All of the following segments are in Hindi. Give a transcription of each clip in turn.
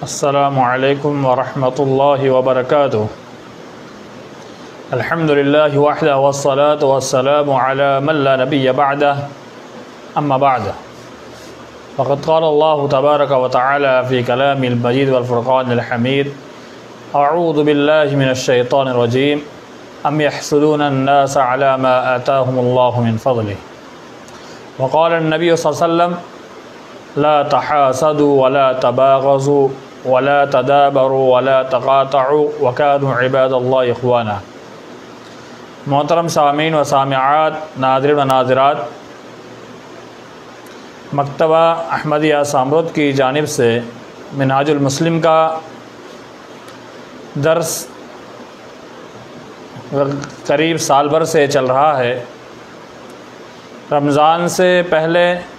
अस्सलामु अलैकुम वरहमतुल्लाहि वबरकातुहू। अल्हम्दुलिल्लाहि वहदहु वस्सलातु वस्सलामु अला मन ला नबिय्य बअदहु, अम्मा बअद। फ़क़द क़ाल अल्लाहु तबारक व तआला फ़ी कलामिल मजीद वल फ़ुरक़ानिल हमीद, अऊज़ु बिल्लाहि मिनश शैतानिर रजीम, अम यहसुदून अन्नास अला मा आताहुमुल्लाहु मिन फ़ज़लिहि। व क़ाल अन्नबी सल्लल्लाहु अलैहि वसल्लम ला तहासदू वला तबाग़ज़ू वला तदाबरू वला तक़ातऊ वकानू इबादल्लाहि इख़वाना। मोहतरम सामीन व सामिआत, नाज़रीन व नाज़िरात, मकतबा अहमदिया सामरुद की जानिब से मिनहाजुल मुस्लिम का दर्स करीब साल भर से चल रहा है। रमज़ान से पहले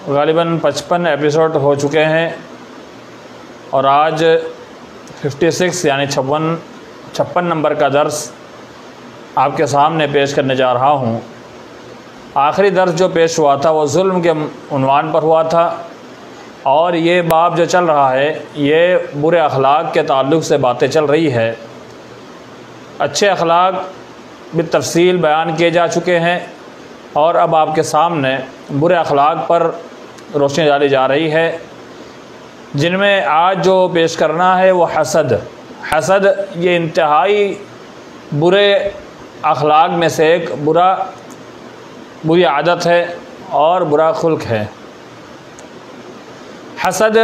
ग़ालिबन 55 एपिसोड हो चुके हैं और आज 56 यानी 56 नंबर का दर्स आपके सामने पेश करने जा रहा हूँ। आखिरी दर्स जो पेश हुआ था वो जुल्म के उन्वान पर हुआ था और ये बाब जो चल रहा है ये बुरे अखलाक के ताल्लुक़ से बातें चल रही है। अच्छे अखलाक बितफ़सील बयान किए जा चुके हैं और अब आपके सामने बुरे अखलाक पर रोशनी डाली जा रही है, जिनमें आज जो पेश करना है वो हसद ये इंतहाई बुरे अखलाक में से एक बुरी आदत है और बुरा खुल्क है। हसद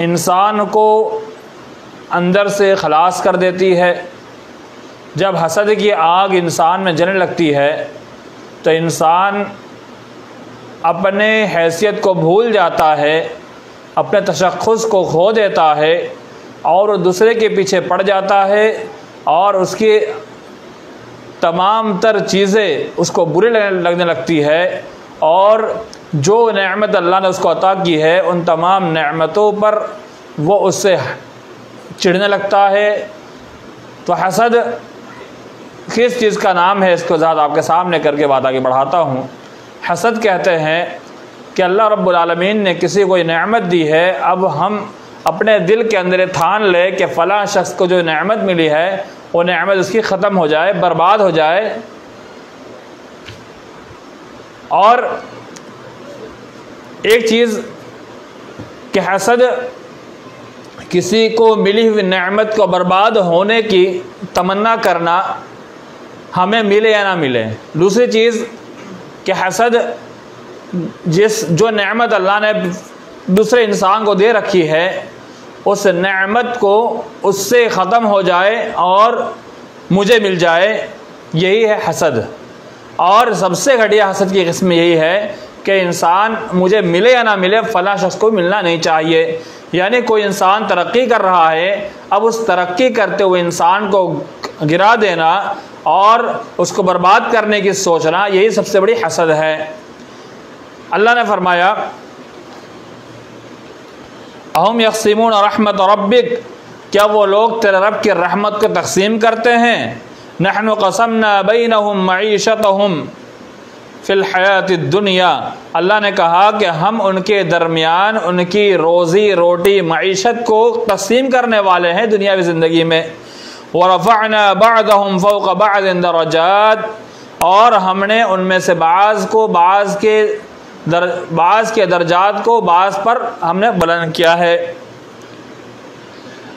इंसान को अंदर से खलास कर देती है। जब हसद की आग इंसान में जलने लगती है तो इंसान अपने हैसियत को भूल जाता है, अपने तशख़्ख़ुस को खो देता है और दूसरे के पीछे पड़ जाता है और उसकी तमाम तर चीज़ें उसको बुरी लगने लगती है और जो नेमत अल्लाह ने उसको अता की है उन तमाम नेमतों पर वो उससे चिढ़ने लगता है। तो हसद किस चीज़ का नाम है इसको ज़्यादा आपके सामने करके बात आगे बढ़ाता हूँ। हसद कहते हैं कि अल्लाह रब्बुल आलमीन ने किसी को नेमत दी है, अब हम अपने दिल के अंदर ठान ले कि फ़लाँ शख्स को जो नेमत मिली है वो नेमत उसकी ख़त्म हो जाए, बर्बाद हो जाए। और एक चीज़ कि हसद किसी को मिली हुई नेमत को बर्बाद होने की तमन्ना करना, हमें मिले या ना मिले। दूसरी चीज़ कि हसद जो नेमत अल्लाह ने दूसरे इंसान को दे रखी है उस नेमत को उससे ख़त्म हो जाए और मुझे मिल जाए, यही है हसद। और सबसे घटिया हसद की किस्म यही है कि इंसान मुझे मिले या ना मिले फ़लाँ शख्स को मिलना नहीं चाहिए। यानी कोई इंसान तरक्की कर रहा है, अब उस तरक्की करते हुए इंसान को गिरा देना और उसको बर्बाद करने की सोचना, यही सबसे बड़ी हसद है। अल्लाह ने फरमाया अहुम यक़सिमून रहमत रब्बिक, क्या वो लोग तेरे रब की रहमत को तक़सीम करते हैं। नहनु क़समना बैनहुम मईशतहुम फ़िल हयातिद दुनिया, अल्लाह ने कहा कि हम उनके दरमियान उनकी रोज़ी रोटी मईशत को तक़सीम करने वाले हैं दुनियावी ज़िंदगी में। वरफ़अना बअदहुम फ़ौक़ बअदिन दरजात, और हमने उनमें से बाज़ के दर्जात को बाज़ पर हमने बुलंद किया है।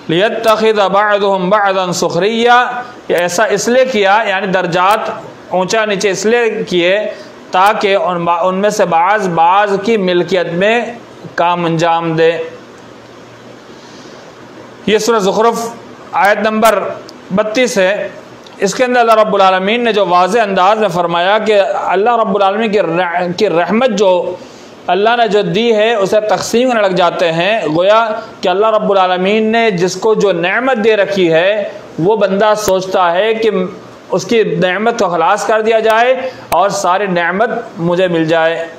लियत्तख़िज़ बअदुहुम बअदन सुख़रिया, ऐसा इसलिए किया यानी दर्जात ऊंचा नीचे इसलिए किए ताकि उनमें से बाज़ की मिल्कियत में काम अंजाम दे। ये सूरह ज़ुख़रुफ़ आयत नंबर 32 है। इसके अंदर अल्लाह रब्बुल आलमीन ने जो वाज़े अंदाज में फरमाया कि अल्लाह रब्बुल आलमीन की रहमत जो अल्लाह ने जो दी है उसे तक़सीम करने लग जाते हैं। गोया कि अल्लाह रब्बुल आलमीन ने जिसको जो नेमत दे रखी है वो बंदा सोचता है कि उसकी नेमत को खलास कर दिया जाए और सारी नेमत मुझे मिल जाए।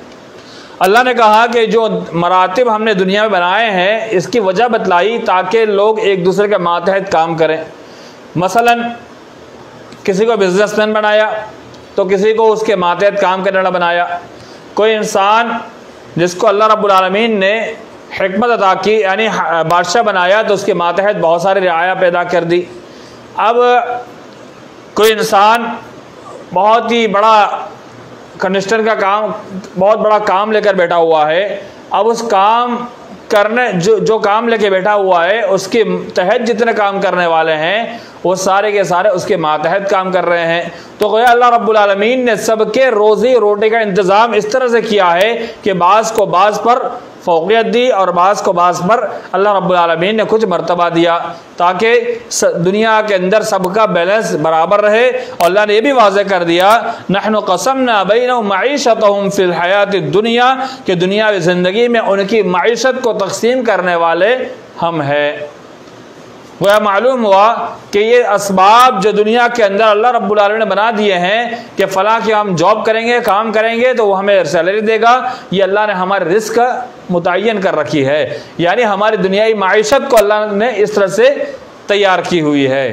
अल्लाह ने कहा कि जो मरातिब हमने दुनिया में बनाए हैं इसकी वजह बतलाई ताकि लोग एक दूसरे के मातहत काम करें। मसलन किसी को बिजनेसमैन बनाया तो किसी को उसके मातहत काम करने वाला बनाया। कोई इंसान जिसको अल्लाह रब्बुल आलमीन ने हिकमत अता की, यानी बादशाह बनाया तो उसके मातहत बहुत सारी रियाया पैदा कर दी। अब कोई इंसान बहुत ही बड़ा कंस्ट्रक्शन का काम, बहुत बड़ा काम लेकर बैठा हुआ है। अब उस काम करने जो काम लेके बैठा हुआ है उसके तहत जितने काम करने वाले हैं वो सारे के सारे उसके मातहत काम कर रहे हैं। तो गोया अल्लाह रब्बुल आलमीन ने सबके रोज़ी रोटी का इंतज़ाम इस तरह से किया है कि बाज़ को बाज़ पर फ़ौक़ियत दी और बाज़ को बाज़ पर अल्लाह रब्बुल आलमीन ने कुछ मर्तबा दिया ताकि दुनिया के अंदर सबका बैलेंस बराबर रहे। और अल्लाह ने यह भी वाज़ेह कर दिया, नहनु क़समना बैनहुम मईशतहुम फ़िल हयाति दुनिया, कि दुनियावी ज़िंदगी में उनकी मईशत को तक़सीम करने वाले हम हैं। वह मालूम हुआ कि ये असबाब जो दुनिया के अंदर अल्लाह रब्बुल आलमीन ने बना दिए हैं कि फ़लाँ कि हम जॉब करेंगे, काम करेंगे तो वो हमें सैलरी देगा, ये अल्लाह ने हमारे रिस्क मुतय्यन कर रखी है। यानी हमारी दुनियाई माइशत को अल्लाह ने इस तरह से तैयार की हुई है।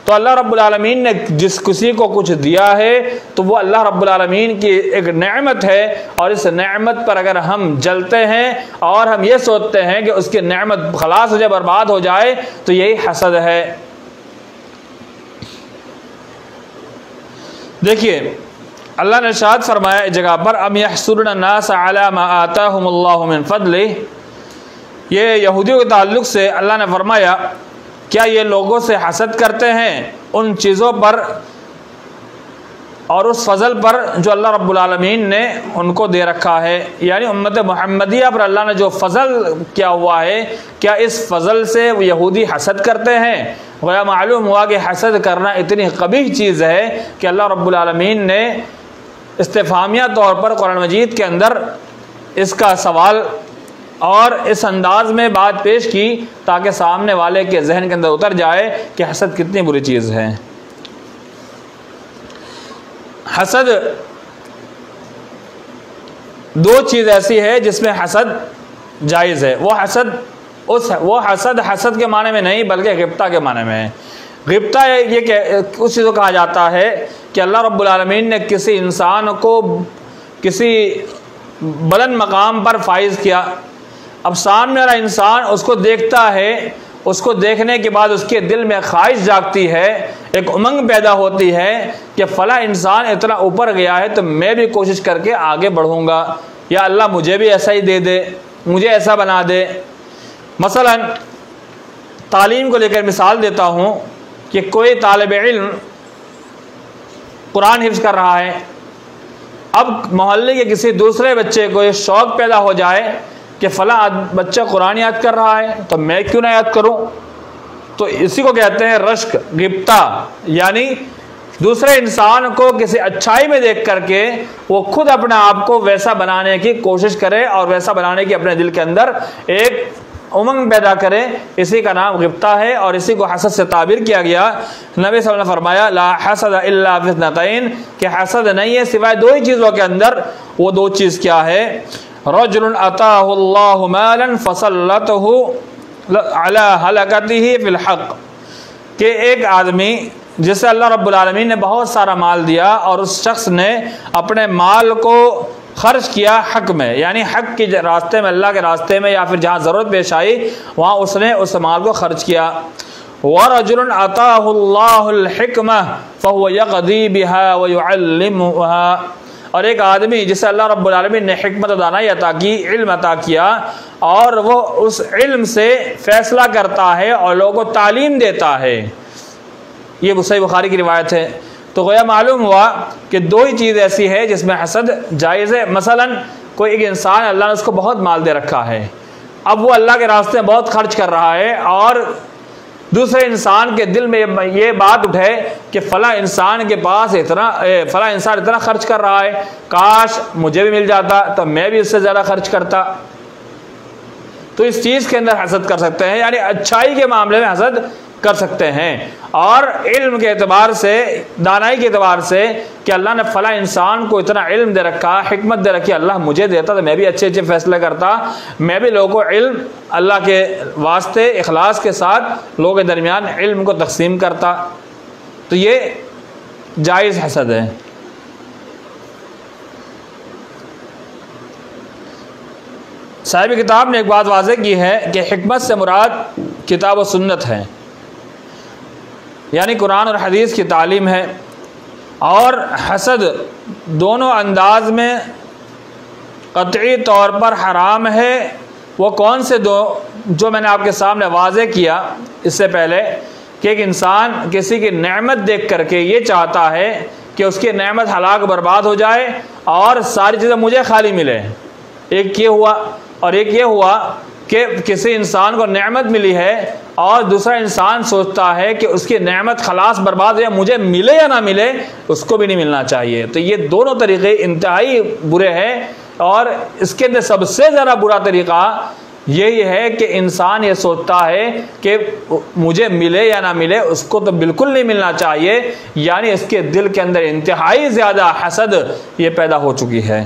तो अल्लाह रब्बुल आलमीन ने जिस किसी को कुछ दिया है तो वो अल्लाह रब्बुल आलमीन की एक नेमत है, और इस नेमत पर अगर हम जलते हैं और हम ये सोचते हैं कि उसकी नेमत खलास हो जाए, बर्बाद हो जाए, तो यही हसद है। देखिए अल्लाह ने इरशाद फरमाया इस जगह पर, अम यहसुरुन अन्नास अला मा आताहुमुल्लाहु मिन फदलिह, ये यहूदियों के ताल्लुक से अल्लाह ने फरमाया क्या ये लोगों से हसद करते हैं उन चीज़ों पर और उस फजल पर जो अल्लाह रब्बुल आलमीन ने उनको दे रखा है। यानी उम्मत मुहम्मदिया पर अल्लाह ने जो फजल किया हुआ है, क्या इस फजल से वो यहूदी हसद करते हैं? गोया मालूम हुआ कि हसद करना इतनी कबीह चीज़ है कि अल्लाह रब्बुल आलमीन ने इस्तिफ़ामिया तौर पर कुरान मजीद के अंदर इसका सवाल और इस अंदाज में बात पेश की ताकि सामने वाले के जहन के अंदर उतर जाए कि हसद कितनी बुरी चीज़ है। हसद दो चीज़ ऐसी है जिसमें हसद जायज़ है। वो हसद हसद के माने में नहीं बल्कि गिब्ता के माने में है। गिब्ता ये उस चीज़ को कहा जाता है कि अल्लाह रब्बुल आलमीन ने किसी इंसान को किसी बुलंद मकाम पर फाइज किया। अब सामने वाला इंसान उसको देखता है, उसको देखने के बाद उसके दिल में ख्वाहिश जागती है, एक उमंग पैदा होती है कि फ़ला इंसान इतना ऊपर गया है तो मैं भी कोशिश करके आगे बढ़ूँगा, या अल्लाह मुझे भी ऐसा ही दे दे, मुझे ऐसा बना दे। मसलन तालीम को लेकर मिसाल देता हूँ कि कोई तालिब इल्म कुरान हिफ्ज़ कर रहा है। अब मोहल्ले के किसी दूसरे बच्चे को ये शौक़ पैदा हो जाए कि फ़ला बच्चा कुरान याद कर रहा है तो मैं क्यों ना याद करूं, तो इसी को कहते हैं रश्क, गिब्ता। यानी दूसरे इंसान को किसी अच्छाई में देख करके वो खुद अपने आप को वैसा बनाने की कोशिश करे और वैसा बनाने की अपने दिल के अंदर एक उमंग पैदा करे, इसी का नाम गिब्ता है। और इसी को हसद से ताबीर किया गया। नबी सल्लल्लाहु अलैहि वसल्लम ने फरमाया ला हसद इल्ला फिस्नतैन, कि हसद नहीं है सिवाय दो ही चीज़ों के अंदर। वो दो चीज़ क्या है? रजुलन अताहुल्लाहु मालन फसल्लतहु अला हलकतिही फिल हक़, कि एक आदमी जिसे अल्लाह रब्बुल आलमीन ने बहुत सारा माल दिया और उस शख्स ने अपने माल को खर्च किया हक़ में, यानी हक़ के रास्ते में, अल्लाह के रास्ते में, या फिर जहाँ ज़रूरत पेश आई वहाँ उसने उस माल को खर्च किया। वरजुलन अताहुल्लाहुल हिकमा फहुव यक़दी बिहा व युअल्लिमुहा, और एक आदमी जिसे अल्लाह रब्बुल आलमीन ने हिकमत दानाई अता की, इल्म अता किया, और वो उस इल्म से फ़ैसला करता है और लोगों को तालीम देता है। ये सही बुखारी की रिवायत है। तो गोया मालूम हुआ कि दो ही चीज़ ऐसी है जिसमें हसद जायज़ है। मसलन कोई एक इंसान, अल्लाह ने उसको बहुत माल दे रखा है, अब वो अल्लाह के रास्ते में बहुत खर्च कर रहा है, और दूसरे इंसान के दिल में ये बात उठे कि फ़ला इंसान के पास फ़ला इंसान इतना खर्च कर रहा है, काश मुझे भी मिल जाता तो मैं भी इससे ज़्यादा खर्च करता। तो इस चीज़ के अंदर हसद कर सकते हैं, यानी अच्छाई के मामले में हसद कर सकते हैं। और इल्म के एतबार से, दानाई के एतबार से कि अल्लाह ने फ़ला इंसान को इतना इल्म दे रखा, हिकमत दे रखी, अल्लाह मुझे देता तो मैं भी अच्छे अच्छे फ़ैसले करता, मैं भी लोगों को इल्म अल्लाह के वास्ते इखलास के साथ लोगों के दरमियान इल्म को तकसीम करता। तो ये जायज़ हसद है। साहिब किताब ने एक बात वाज़ेह की है कि हिकमत से मुराद किताब व सुन्नत है, यानी कुरान और हदीस की तालीम है। और हसद दोनों अंदाज में क़त्ई तौर पर हराम है। वो कौन से दो, जो मैंने आपके सामने वाज़ेह किया इससे पहले कि एक इंसान किसी की नेमत देख करके ये चाहता है कि उसकी नेमत हलाक बर्बाद हो जाए और सारी चीज़ें मुझे खाली मिले। एक ये हुआ, और एक ये हुआ कि किसी इंसान को नेमत मिली है और दूसरा इंसान सोचता है कि उसकी नेमत खलास बर्बाद हो जाए, मुझे मिले या ना मिले, उसको भी नहीं मिलना चाहिए। तो ये दोनों तरीक़े इंतहाई बुरे हैं। और इसके अंदर सबसे ज़्यादा बुरा तरीक़ा यही है कि इंसान ये सोचता है कि मुझे मिले या ना मिले, उसको तो बिल्कुल नहीं मिलना चाहिए। यानी इसके दिल के अंदर इंतहाई ज़्यादा हसद ये पैदा हो चुकी है।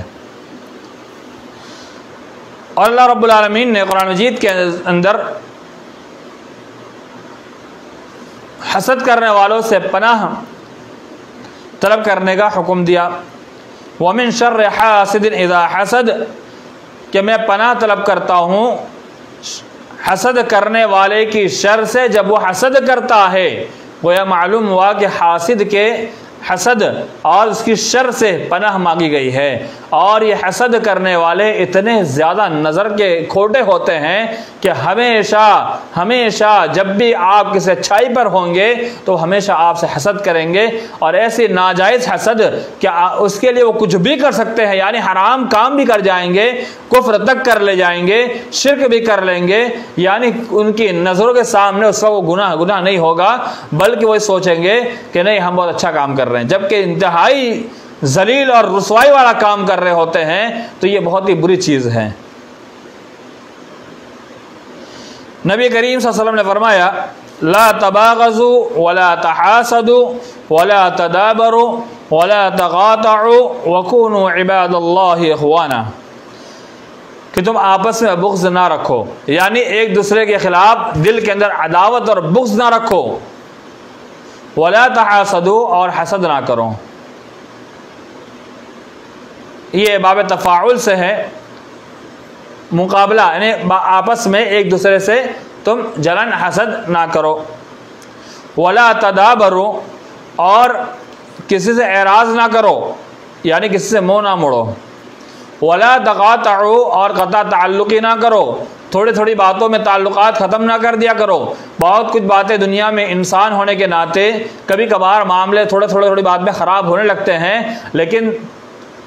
और अल्लाह रब्बुल आलमीन ने कुरान मजीद के अंदर हसद करने वालों से पनाह तलब करने का हुक्म दिया। वमिन शर्रि हासिदिन इज़ा हसद, कि मैं पनाह तलब करता हूँ हसद करने वाले की शर से जब वो हसद करता है। गोया मालूम हुआ कि हासिद के हसद और उसकी शर से पनाह मांगी गई है। और ये हसद करने वाले इतने ज़्यादा नज़र के खोटे होते हैं कि हमेशा हमेशा जब भी आप किसी अच्छाई पर होंगे तो हमेशा आपसे हसद करेंगे। और ऐसी नाजायज़ हसद कि उसके लिए वो कुछ भी कर सकते हैं, यानी हराम काम भी कर जाएंगे, कुफ्र तक कर ले जाएंगे, शिर्क भी कर लेंगे। यानी उनकी नज़रों के सामने उसका वो गुनाह नहीं होगा, बल्कि वो सोचेंगे कि नहीं हम बहुत अच्छा काम कर रहे हैं, जबकि इंतहाई जलील और रुसवाई वाला काम कर रहे होते हैं। तो ये बहुत ही बुरी चीज़ है। नबी करीम सल्लल्लाहु अलैहि वसल्लम ने फरमाया, ला तबागज़ू वला तहासदू वला तदाबरू वला तगातऊ वकूनू इबादल्लाहि इख्वाना, कि तुम आपस में बुग़्ज़ ना रखो, यानी एक दूसरे के खिलाफ दिल के अंदर अदावत और बुग़्ज़ ना रखो। वला तहासदू, और हसद ना करो। ये बाब तफ़ाउल से है, मुकाबला, यानी आपस में एक दूसरे से तुम जलन हसद ना करो। वला तदाबरू, और किसी से एराज़ ना करो, यानी किसी से मुँह ना मोड़ो। वला तक़ातऊ, और क़ता ताल्लुक़ी ना करो, थोड़ी थोड़ी बातों में ताल्लुकात ख़त्म ना कर दिया करो। बहुत कुछ बातें दुनिया में इंसान होने के नाते कभी कभार मामले थोड़ी बात में ख़राब होने लगते हैं, लेकिन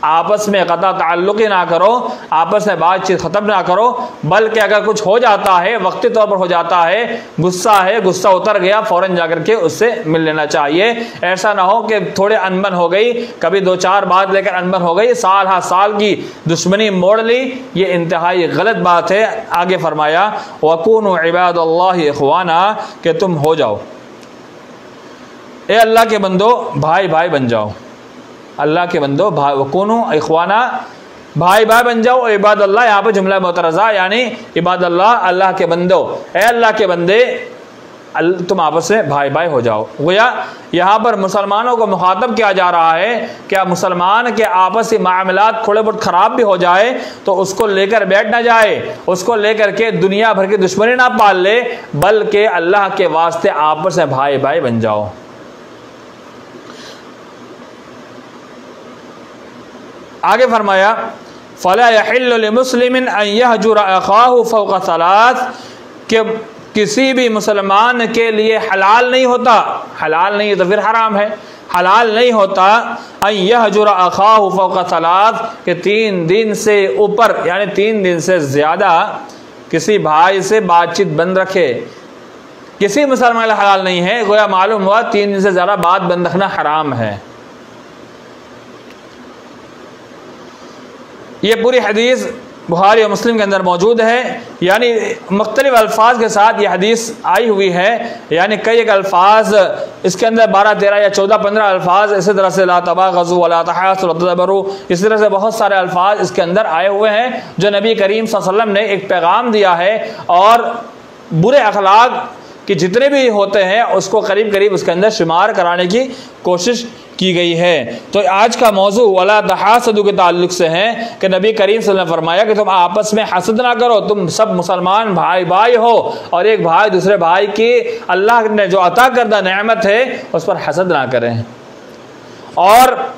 आपस में क़ता ताल्लुक़ ही ना करो, आपस में बातचीत ख़त्म ना करो। बल्कि अगर कुछ हो जाता है, वक्ती तौर पर हो जाता है, गुस्सा उतर गया, फ़ौरन जाकर के उससे मिल लेना चाहिए। ऐसा ना हो कि थोड़े अनबन हो गई, कभी दो चार बात लेकर अनबन हो गई, साल हा साल की दुश्मनी मोड़ ली। ये इंतहाई गलत बात है। आगे फरमाया, वकूनू इबादल्लाहि इख्वाना, कि तुम हो जाओ, ए अल्लाह के बंदो भाई भाई बन जाओ। अल्लाह के बंदो भाई, वकूनू इख्वाना, भाई भाई बन जाओ। इबादल्लाह, यहाँ पर जुमला मुतरज़ा, यानी इबादल्लाह, अल्लाह के बंदो, ए अल्लाह के बंदे, तुम आपस में भाई भाई हो जाओ। गोया यहाँ पर मुसलमानों को मुखातब किया जा रहा है। क्या मुसलमान के आपसी मामलात थोड़े बहुत ख़राब भी हो जाए तो उसको लेकर बैठ ना जाए, उसको लेकर के दुनिया भर की दुश्मनी ना पाल ले, बल्कि अल्लाह के वास्ते आपस में भाई भाई बन जाओ। आगे फरमाया, फ़ला यहिल्लु लिमुस्लिमिन अन यहजुर अख़ाहु फ़ौक़ सलास, कि किसी भी मुसलमान के लिए हलाल नहीं होता, हलाल नहीं है तो फिर हराम है, हलाल नहीं होता अन यहजुर अख़ाहु फ़ौक़ सलास, कि 3 दिन से ऊपर, यानी 3 दिन से ज़्यादा किसी भाई से बातचीत बंद रखे। किसी मुसलमान हलाल नहीं है। गोया मालूम हुआ 3 दिन से ज़्यादा बात बंद रखना हराम है। ये पूरी हदीस बुखारी और मुस्लिम के अंदर मौजूद है, यानी मुख्तलिफ अल्फाज के साथ ये हदीस आई हुई है। यानी कई एक अल्फाज इसके अंदर 12, 13 या 14, 15 अल्फाज इसी तरह से ला तबागज़ू वला तहासदू वला तदाबरू, इस तरह से बहुत सारे अल्फाज इसके अंदर आए हुए हैं, जो नबी करीम सल्लल्लाहु अलैहि वसल्लम ने एक पैगाम दिया है। और बुरे अखलाक कि जितने भी होते हैं उसको करीब करीब उसके अंदर शुमार कराने की कोशिश की गई है। तो आज का मौजू वला तहासदू के ताल्लुक से है कि नबी करीम सल्लल्लाहु अलैहि वसल्लम ने फरमाया कि तुम आपस में हसद ना करो, तुम सब मुसलमान भाई भाई हो और एक भाई दूसरे भाई की अल्लाह ने जो अता करदा नेमत है उस पर हसद ना करें। और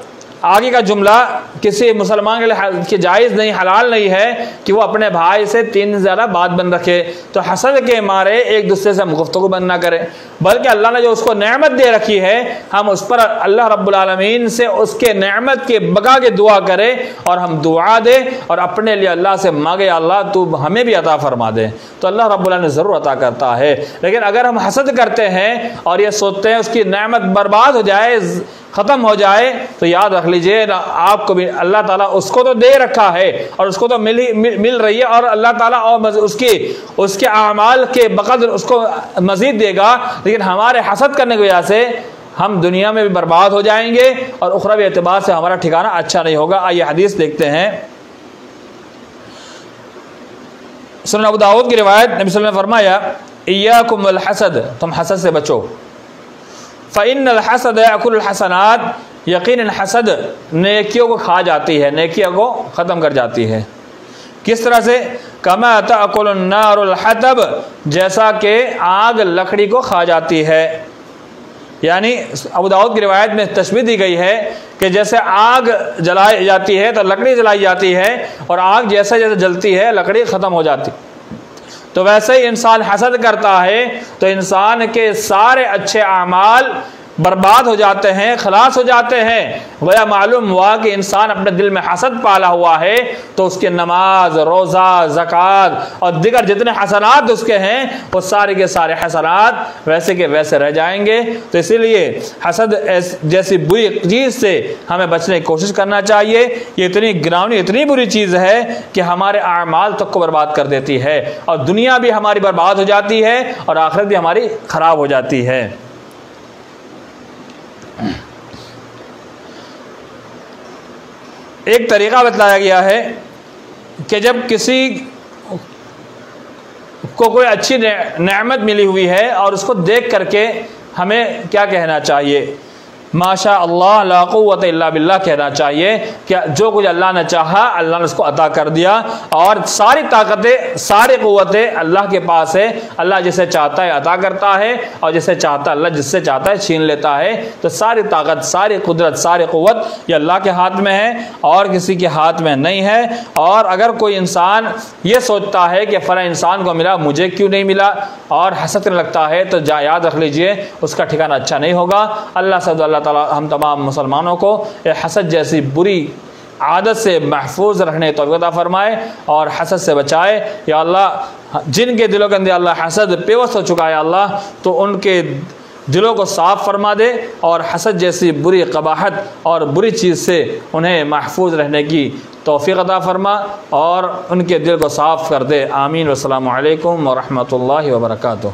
आगे का जुमला किसी मुसलमान के लिए कि जायज़ नहीं, हलाल नहीं है कि वो अपने भाई से 3 दिन ज़्यादा बात बंद रखे, तो हसद के मारे एक दूसरे से गुफ्तगू बंद ना करें, बल्कि अल्लाह ने जो उसको नेमत दे रखी है हम उस पर अल्लाह रब्बुल आलमीन से उसके नेमत के बका के दुआ करें और हम दुआ दें और अपने लिए अल्लाह से मांगे अल्लाह तू हमें भी अता फरमा दे, तो अल्लाह रब्बुल आलमीन ज़रूर अता करता है। लेकिन अगर हम हसद करते हैं और ये सोचते हैं उसकी नेमत बर्बाद हो जाए, ख़त्म हो जाए, तो याद रख लीजिए आपको भी अल्लाह ताला उसको तो दे रखा है और उसको तो मिल रही है और अल्लाह ताला और उसके आमाल के बकदर उसको मज़ीद देगा, लेकिन हमारे हसद करने की वजह से हम दुनिया में भी बर्बाद हो जाएंगे और उखरवी एतबार से हमारा ठिकाना अच्छा नहीं होगा। आइए हदीस देखते हैं। सुनन अबू दाऊद की रिवायत, नबी सल्लल्लाहु अलैहि वसल्लम ने फरमाया इय्याकुम वल हसद, तुम हसद से बचो। फ़इन्नल हसद यअकुलुल हसनात, यकीनन हसद नेकियों को खा जाती है, नेकियों को ख़त्म कर जाती है। किस तरह से? कमा तअकुलुन नारुल हतब, जैसा कि आग लकड़ी को खा जाती है। यानी अबू दाऊद की रिवायत में तशबीह दी गई है कि जैसे आग जलाई जाती है तो लकड़ी जलाई जाती है और आग जैसे जैसे जलती है लकड़ी ख़त्म हो जाती, तो वैसे ही इंसान हसद करता है तो इंसान के सारे अच्छे अमाल बर्बाद हो जाते हैं, खलास हो जाते हैं। गोया मालूम हुआ कि इंसान अपने दिल में हसद पाला हुआ है तो उसके नमाज, रोज़ा, ज़कात और दिगर जितने हसनात उसके हैं वो सारे के सारे हसनात वैसे के वैसे रह जाएंगे। तो इसीलिए हसद जैसी बुरी चीज़ से हमें बचने की कोशिश करना चाहिए। ये इतनी गिरावनी, इतनी बुरी चीज़ है कि हमारे अमाल तक को बर्बाद कर देती है और दुनिया भी हमारी बर्बाद हो जाती है और आखिरत भी हमारी ख़राब हो जाती है। एक तरीक़ा बतलाया गया है कि जब किसी को कोई अच्छी नेमत मिली हुई है और उसको देख करके हमें क्या कहना चाहिए, माशा अल्लाह ला कुव्वत इल्ला बिल्लाह कहना चाहिए। क्या जो कुछ अल्लाह ने चाहा अल्लाह ने उसको अता कर दिया और सारी ताकतें, सारी क़ुव्वतें अल्लाह के पास है। अल्लाह जिसे चाहता है अता करता है और जिसे चाहता है, अल्लाह जिससे चाहता है छीन लेता है। तो सारी ताकत, सारी कुदरत, सारी क़ुव्वत ये अल्लाह के हाथ में है और किसी के हाथ में नहीं है। और अगर कोई इंसान ये सोचता है कि फ़ला इंसान को मिला मुझे क्यों नहीं मिला और हसद करने लगता है तो याद रख लीजिए उसका ठिकाना अच्छा नहीं होगा। अल्लाह से अल्लाह ताला हम तमाम मुसलमानों को हसद जैसी बुरी आदत से महफूज रखने तौफीक अता फरमाए और हसद से बचाए। या अल्लाह जिनके दिलों के अंदर अल्लाह हसद पेवस्त हो चुका है अल्लाह तो उनके दिलों को साफ़ फरमा दे और हसद जैसी बुरी कबाहत और बुरी चीज़ से उन्हें महफूज रहने की तौफीक अता फरमा और उनके दिल को साफ़ कर दे। आमीन। वस्सलामु अलैकुम व रहमतुल्लाहि व बरकातुहू।